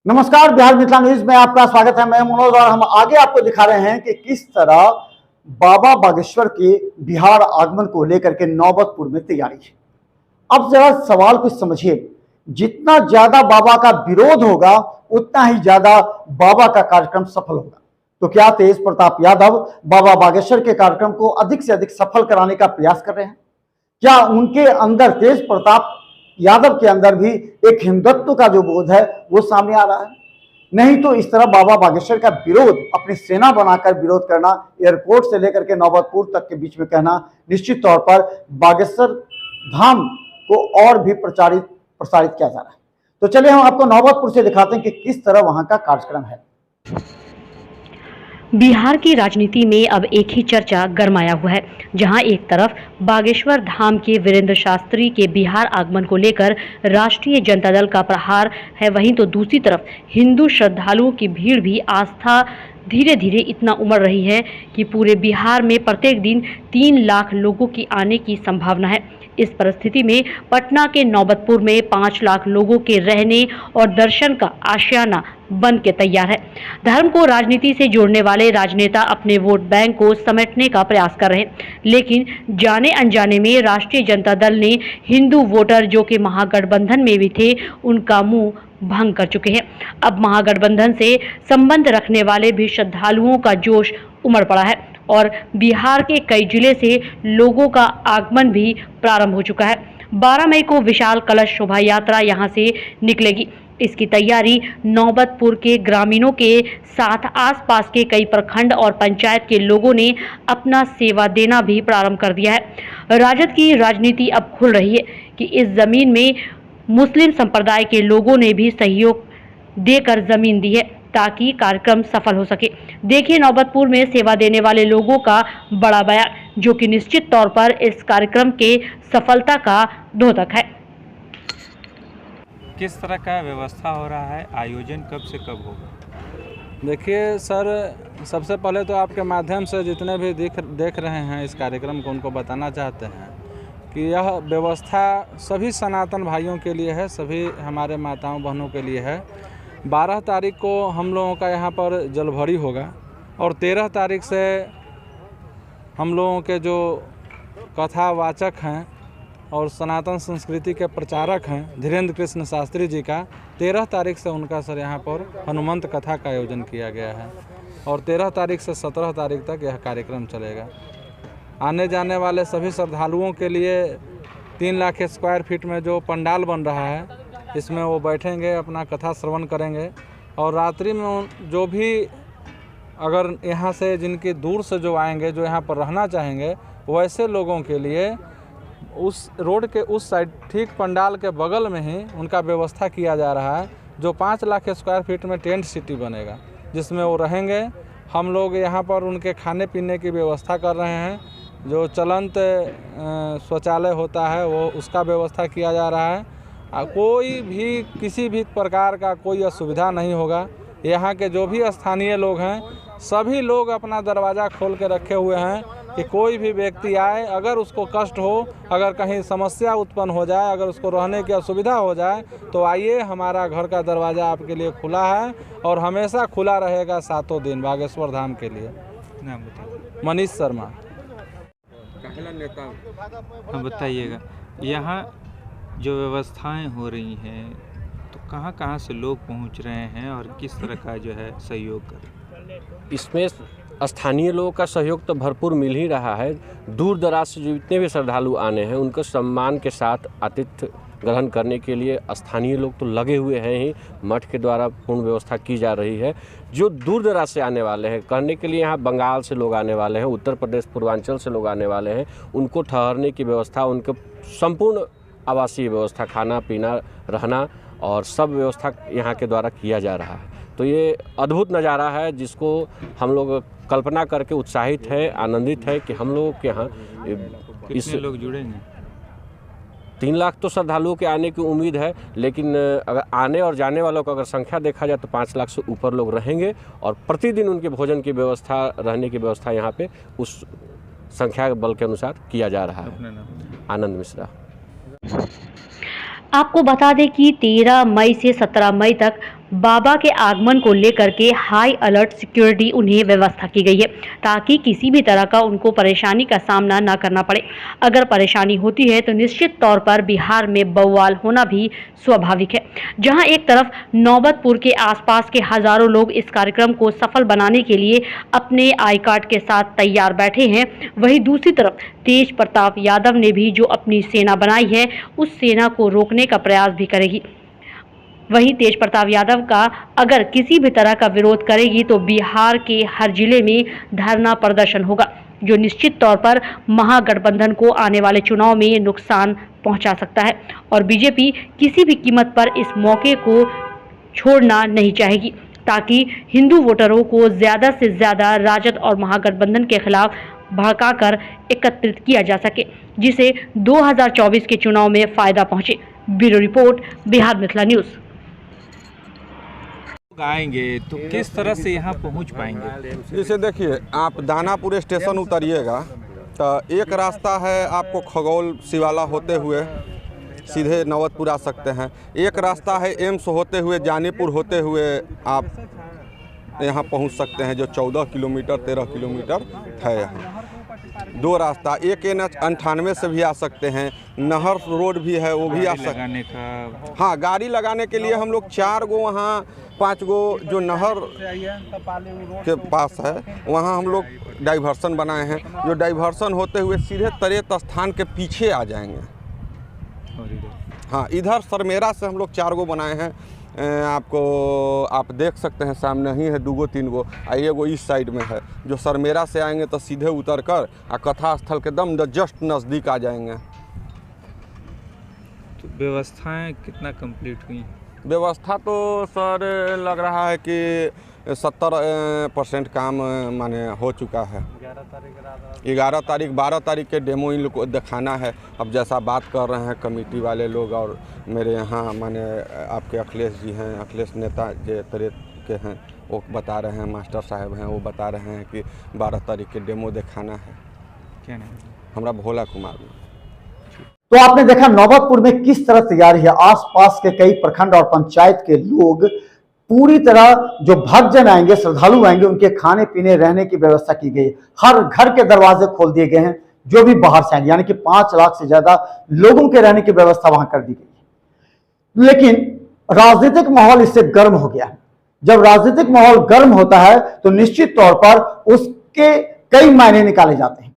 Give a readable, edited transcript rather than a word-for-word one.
नमस्कार, बिहार मिथिला न्यूज में आपका स्वागत है। मैं मनोज और हम आगे आपको दिखा रहे हैं कि किस तरह बाबा बागेश्वर के बिहार आगमन को लेकर के नौबतपुर में तैयारी है। अब जरा सवाल कुछ समझिए, जितना ज्यादा बाबा का विरोध होगा उतना ही ज्यादा बाबा का कार्यक्रम सफल होगा। तो क्या तेज प्रताप यादव बाबा बागेश्वर के कार्यक्रम को अधिक से अधिक सफल कराने का प्रयास कर रहे हैं? क्या उनके अंदर, तेज प्रताप यादव के अंदर भी एक हिंदुत्व का जो बोध है वो सामने आ रहा है? नहीं तो इस तरह बाबा बागेश्वर का विरोध अपनी सेना बनाकर विरोध करना, एयरपोर्ट से लेकर के नौबतपुर तक के बीच में कहना, निश्चित तौर पर बागेश्वर धाम को और भी प्रसारित किया जा रहा है। तो चलिए हम आपको नौबतपुर से दिखाते हैं कि किस तरह वहां का कार्यक्रम है। बिहार की राजनीति में अब एक ही चर्चा गरमाया हुआ है, जहां एक तरफ बागेश्वर धाम के वीरेंद्र शास्त्री के बिहार आगमन को लेकर राष्ट्रीय जनता दल का प्रहार है, वहीं तो दूसरी तरफ हिंदू श्रद्धालुओं की भीड़ भी आस्था धीरे धीरे इतना उमड़ रही है कि पूरे बिहार में प्रत्येक दिन 3 लाख लोगों की आने की संभावना है। इस परिस्थिति में पटना के नौबतपुर में 5 लाख लोगों के रहने और दर्शन का आशियाना बन के तैयार है। धर्म को राजनीति से जोड़ने वाले राजनेता अपने वोट बैंक को समेटने का प्रयास कर रहे हैं, लेकिन जाने अनजाने में राष्ट्रीय जनता दल ने हिंदू वोटर जो कि महागठबंधन में भी थे, उनका मुंह भंग कर चुके हैं। अब महागठबंधन से संबंध रखने वाले भी श्रद्धालुओं का जोश उमड़ पड़ा है और बिहार के कई जिले से लोगों का आगमन भी प्रारंभ हो चुका है। 12 मई को विशाल कलश शोभा यात्रा यहां से निकलेगी। इसकी तैयारी नौबतपुर के ग्रामीणों के साथ आसपास के कई प्रखंड और पंचायत के लोगों ने अपना सेवा देना भी प्रारंभ कर दिया है। राजद की राजनीति अब खुल रही है कि इस जमीन में मुस्लिम संप्रदाय के लोगों ने भी सहयोग देकर जमीन दी है ताकि कार्यक्रम सफल हो सके। देखिए नौबतपुर में सेवा देने वाले लोगों का बड़ा बयान, जो कि निश्चित तौर पर इस कार्यक्रम के सफलता का द्योतक है। किस तरह का व्यवस्था हो रहा है, आयोजन कब से कब होगा? देखिए सर, सबसे पहले तो आपके माध्यम से जितने भी देख रहे हैं इस कार्यक्रम को, उनको बताना चाहते हैं कि यह व्यवस्था सभी सनातन भाइयों के लिए है, सभी हमारे माताओं बहनों के लिए है। 12 तारीख को हम लोगों का यहाँ पर जलभरी होगा और 13 तारीख से हम लोगों के जो कथावाचक हैं और सनातन संस्कृति के प्रचारक हैं धीरेन्द्र कृष्ण शास्त्री जी का 13 तारीख से उनका सर यहाँ पर हनुमंत कथा का आयोजन किया गया है और 13 तारीख से 17 तारीख तक यह कार्यक्रम चलेगा। आने जाने वाले सभी श्रद्धालुओं के लिए 3 लाख स्क्वायर फीट में जो पंडाल बन रहा है, इसमें वो बैठेंगे, अपना कथा श्रवण करेंगे और रात्रि में जो भी अगर यहाँ से जिनके दूर से जो आएंगे, जो यहाँ पर रहना चाहेंगे, वैसे लोगों के लिए उस रोड के उस साइड ठीक पंडाल के बगल में ही उनका व्यवस्था किया जा रहा है, जो 5 लाख स्क्वायर फीट में टेंट सिटी बनेगा, जिसमें वो रहेंगे। हम लोग यहाँ पर उनके खाने पीने की व्यवस्था कर रहे हैं, जो चलंत शौचालय होता है वो उसका व्यवस्था किया जा रहा है। कोई भी किसी भी प्रकार का कोई असुविधा नहीं होगा। यहाँ के जो भी स्थानीय लोग हैं, सभी लोग अपना दरवाज़ा खोल के रखे हुए हैं कि कोई भी व्यक्ति आए, अगर उसको कष्ट हो, अगर कहीं समस्या उत्पन्न हो जाए, अगर उसको रहने की असुविधा हो जाए, तो आइए, हमारा घर का दरवाज़ा आपके लिए खुला है और हमेशा खुला रहेगा 7 दिन बागेश्वर धाम के लिए। नाम बताइए। मनीष शर्मा। हम बताइएगा, यहाँ जो व्यवस्थाएं हो रही हैं तो कहाँ कहाँ से लोग पहुँच रहे हैं और किस तरह का जो है सहयोग कर रहे हैं? इसमें स्थानीय लोगों का सहयोग तो भरपूर मिल ही रहा है। दूर दराज से जितने भी श्रद्धालु आने हैं, उनको सम्मान के साथ आतिथ्य ग्रहण करने के लिए स्थानीय लोग तो लगे हुए हैं ही। मठ के द्वारा पूर्ण व्यवस्था की जा रही है। जो दूर दराज से आने वाले हैं, करने के लिए यहाँ बंगाल से लोग आने वाले हैं, उत्तर प्रदेश पूर्वांचल से लोग आने वाले हैं, उनको ठहरने की व्यवस्था, उनके संपूर्ण आवासीय व्यवस्था, खाना पीना रहना और सब व्यवस्था यहाँ के द्वारा किया जा रहा है। तो ये अद्भुत नज़ारा है, जिसको हम लोग कल्पना करके उत्साहित है, आनंदित है कि हम लोग के यहाँ कितने लोग जुड़ेंगे? 3 लाख तो श्रद्धालुओं के आने की उम्मीद है, लेकिन अगर आने और जाने वालों को अगर संख्या देखा जाए तो 5 लाख से ऊपर लोग रहेंगे और प्रतिदिन उनके भोजन की व्यवस्था, रहने की व्यवस्था यहाँ पे उस संख्या बल के अनुसार किया जा रहा है। आनंद मिश्रा। आपको बता दें कि 13 मई से 17 मई तक बाबा के आगमन को लेकर के हाई अलर्ट सिक्योरिटी उन्हें व्यवस्था की गई है ताकि किसी भी तरह का उनको परेशानी का सामना न करना पड़े। अगर परेशानी होती है तो निश्चित तौर पर बिहार में बवाल होना भी स्वाभाविक है। जहां एक तरफ नौबतपुर के आसपास के हजारों लोग इस कार्यक्रम को सफल बनाने के लिए अपने आई कार्ड के साथ तैयार बैठे हैं, वहीं दूसरी तरफ तेज प्रताप यादव ने भी जो अपनी सेना बनाई है उस सेना को रोकने का प्रयास भी करेगी। वहीं तेज प्रताप यादव का अगर किसी भी तरह का विरोध करेगी तो बिहार के हर जिले में धरना प्रदर्शन होगा, जो निश्चित तौर पर महागठबंधन को आने वाले चुनाव में नुकसान पहुंचा सकता है और बीजेपी किसी भी कीमत पर इस मौके को छोड़ना नहीं चाहेगी ताकि हिंदू वोटरों को ज़्यादा से ज़्यादा राजद और महागठबंधन के खिलाफ भड़काकर एकत्रित किया जा सके, जिसे 2024 के चुनाव में फायदा पहुंचे। Bureau report, Bihar Mithila news. आएंगे तो किस तरह से यहाँ पहुँच पाएंगे? जैसे देखिए, आप दानापुर स्टेशन उतरिएगा तो एक रास्ता है, आपको खगौल शिवाला होते हुए सीधे नौबतपुर आ सकते हैं। एक रास्ता है एम्स होते हुए जानीपुर होते हुए आप यहाँ पहुँच सकते हैं, जो 14 किलोमीटर 13 किलोमीटर है। यहाँ दो रास्ता, एक NH 98 से भी आ सकते हैं, नहर रोड भी है, वो भी आ सकते हैं। हाँ, गाड़ी लगाने के लिए हम लोग 4 गो वहाँ 5 गो जो नहर के पास है वहाँ हम लोग डाइवर्सन बनाए हैं, जो डाइवर्सन होते हुए सीधे तरेत स्थान के पीछे आ जाएंगे। हाँ, इधर सरमेरा से हम लोग 4 गो बनाए हैं। आपको आप देख सकते हैं सामने ही है 2 गो 3 गो, एगो इस साइड में है। जो सरमेरा से आएंगे तो सीधे उतर कर कथा स्थल के दम जस्ट नज़दीक आ जाएंगे। तो व्यवस्थाएं कितना कंप्लीट हुई? व्यवस्था तो सर लग रहा है कि 70% काम माने हो चुका है। 11 तारीख 12 तारीख के डेमो इन लोग को दिखाना है। अब जैसा बात कर रहे हैं कमेटी वाले लोग और मेरे यहाँ माने आपके अखिलेश जी हैं, अखिलेश नेता जो तरेत के हैं, वो बता रहे हैं, मास्टर साहब हैं, वो बता रहे हैं कि 12 तारीख के डेमो दिखाना है। क्या नाम? हमारा भोला कुमार। तो आपने देखा नौबतपुर में किस तरह तैयारी है। आसपास के कई प्रखंड और पंचायत के लोग पूरी तरह, जो भक्तजन आएंगे, श्रद्धालु आएंगे, उनके खाने पीने रहने की व्यवस्था की गई। हर घर के दरवाजे खोल दिए गए हैं, जो भी बाहर से आएंगे, यानी कि 5 लाख से ज्यादा लोगों के रहने की व्यवस्था वहां कर दी गई है। लेकिन राजनीतिक माहौल इससे गर्म हो गया है। जब राजनीतिक माहौल गर्म होता है तो निश्चित तौर पर उसके कई मायने निकाले जाते हैं।